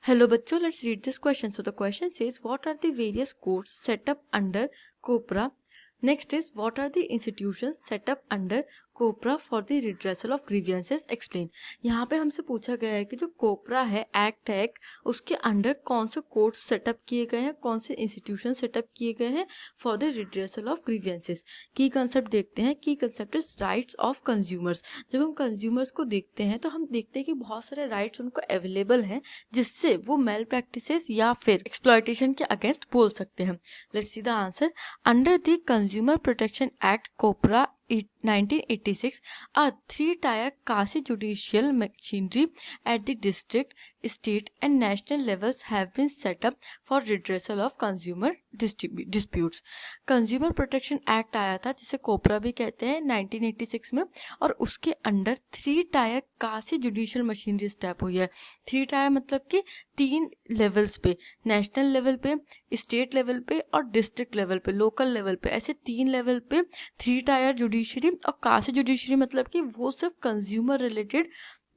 Hello बच्चों, let's read this question. So the question says, what are the various courts set up under COPRA? Next is, what are the institutions set up under COPRA for the redressal of grievances explain. यहाँ पे हमसे पूछा गया है कि जो कोपरा है, act है, उसके अंडर कौन से कोर्ट्स सेटअप किए गए हैं, कौन से इंस्टीट्यूशन सेटअप किए गए हैं for the redressal of grievances. की कंसेप्ट देखते हैं। की concept is rights of consumers. जब हम कंज्यूमर्स को देखते हैं तो हम देखते हैं कि बहुत सारे राइट्स उनको अवेलेबल हैं जिससे वो मेल प्रैक्टिसेस या फिर एक्सप्लॉयटेशन के अगेंस्ट बोल सकते हैं। Let's see the answer. Under the consumer protection act COPRA 1986, a three-tier quasi-judicial machinery at the district, state and national levels have been set up for redressal of consumer disputes. Consumer protection act आया था जिसे कोपरा भी कहते हैं 1986 में, और उसके under 3 tyre कासी जुडिशियल मशीनरी स्टेप हुई है। 3 टायर मतलब कि 3 लेवल्स पे, नेशनल लेवल पे, स्टेट लेवल पे और डिस्ट्रिक्ट लेवल पे, लोकल लेवल पे, ऐसे 3 लेवल पे 3 टायर जुडिशरी। और कासी जुडिशरी मतलब कि वो सिर्फ कंज्यूमर रिलेटेड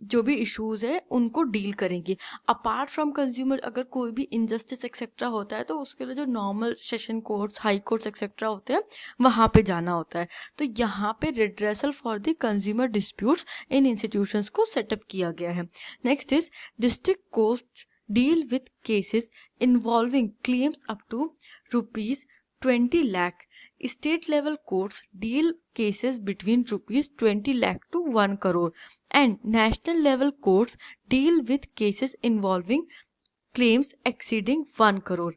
जो भी इश्यूज है उनको डील करेंगी। अपार्ट फ्रॉम कंज्यूमर अगर कोई भी इनजस्टिस एक्सेट्रा होता है तो उसके लिए जो normal session courts, high courts etcetera होते हैं वहाँ पे जाना होता है। तो यहाँ पे redressal for the consumer disputes in institutions को सेटअप किया गया है। Next is district courts deal with cases involving claims up to ₹20 lakh. State level courts deal cases between ₹20 lakh to 1 crore, and national level courts deal with cases involving claims exceeding 1 crore.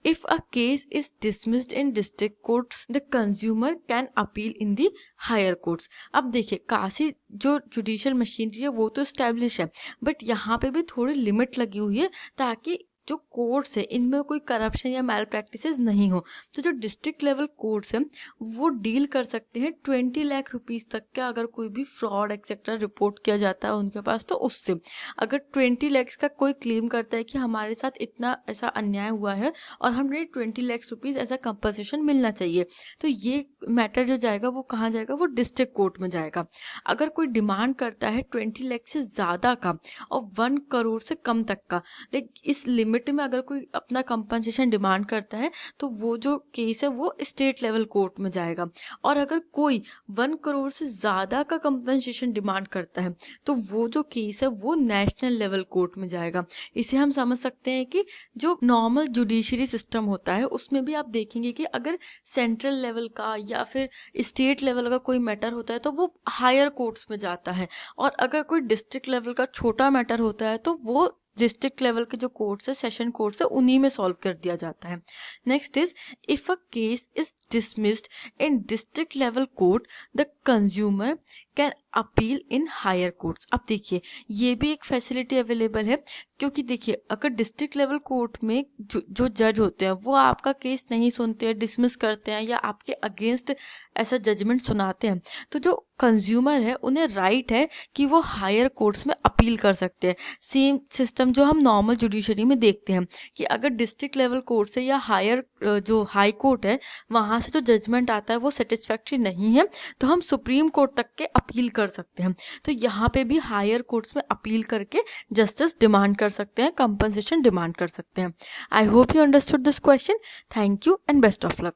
If a case is dismissed in district courts, the consumer can appeal in the higher courts. अब देखिए, काशी जो judicial machinery है वो तो establish है, but यहाँ पे भी थोड़ी लिमिट लगी हुई है ताकि जो कोर्ट्स है इनमें कोई करप्शन या मैल प्रैक्टिसेस नहीं हो। तो जो डिस्ट्रिक्ट लेवल कोर्ट्स हैं वो डील कर सकते हैं 20 लाख रुपीस तक का, अगर कोई भी फ्रॉड एक्सेट्रा रिपोर्ट किया जाता है उनके पास तो उससे। अगर 20 लैक्स का कोई क्लेम करता है कि हमारे साथ इतना ऐसा अन्याय हुआ है और हमें 20 लाख रुपीस ऐसा कंपनसेशन मिलना चाहिए, तो ये मैटर जो जाएगा वो कहाँ जाएगा, वो डिस्ट्रिक्ट कोर्ट में जाएगा। अगर कोई डिमांड करता है 20 लाख से ज़्यादा का और 1 करोड़ से कम तक का, लेकिन इस लिमिट में अगर कोई अपना कंपनसेशन डिमांड करता है तो वो जो केस है वो स्टेट लेवल कोर्ट में जाएगा। और अगर कोई 1 करोड़ से ज़्यादा का कंपनसेशन डिमांड करता है तो वो जो केस है वो नेशनल लेवल कोर्ट में जाएगा। इसे हम समझ सकते हैं कि जो नॉर्मल जुडिशरी सिस्टम होता है उसमें भी आप देखेंगे कि अगर सेंट्रल लेवल का या फिर स्टेट लेवल का कोई मैटर होता है तो वो हायर कोर्ट्स में जाता है, और अगर कोई डिस्ट्रिक्ट लेवल का छोटा मैटर होता है तो वो डिस्ट्रिक्ट लेवल के जो कोर्ट्स है, सेशन कोर्ट्स है, उन्हीं में सॉल्व कर दिया जाता है। Next is, if a case is dismissed in district level court the consumer can appeal in higher courts. अब देखिए, ये भी एक फैसिलिटी अवेलेबल है, क्योंकि देखिए अगर डिस्ट्रिक्ट लेवल कोर्ट में जो जज होते हैं वो आपका केस नहीं सुनते हैं, डिसमिस करते हैं या आपके अगेंस्ट ऐसा जजमेंट सुनाते हैं, तो जो कंज्यूमर है उन्हें राइट है कि वो हायर कोर्ट्स में अपील कर सकते हैं। सेम सिस्टम जो हम नॉर्मल जुडिशरी में देखते हैं कि अगर डिस्ट्रिक्ट लेवल कोर्ट से या हायर जो हाई कोर्ट है वहाँ से जो जजमेंट आता है वो सेटिस्फैक्ट्री नहीं है तो हम सुप्रीम कोर्ट तक के अपील कर सकते हैं। तो यहाँ पे भी हायर कोर्ट्स में अपील करके जस्टिस डिमांड कर सकते हैं, कंपनसेशन डिमांड कर सकते हैं। I hope you understood this question. Thank you and best of luck.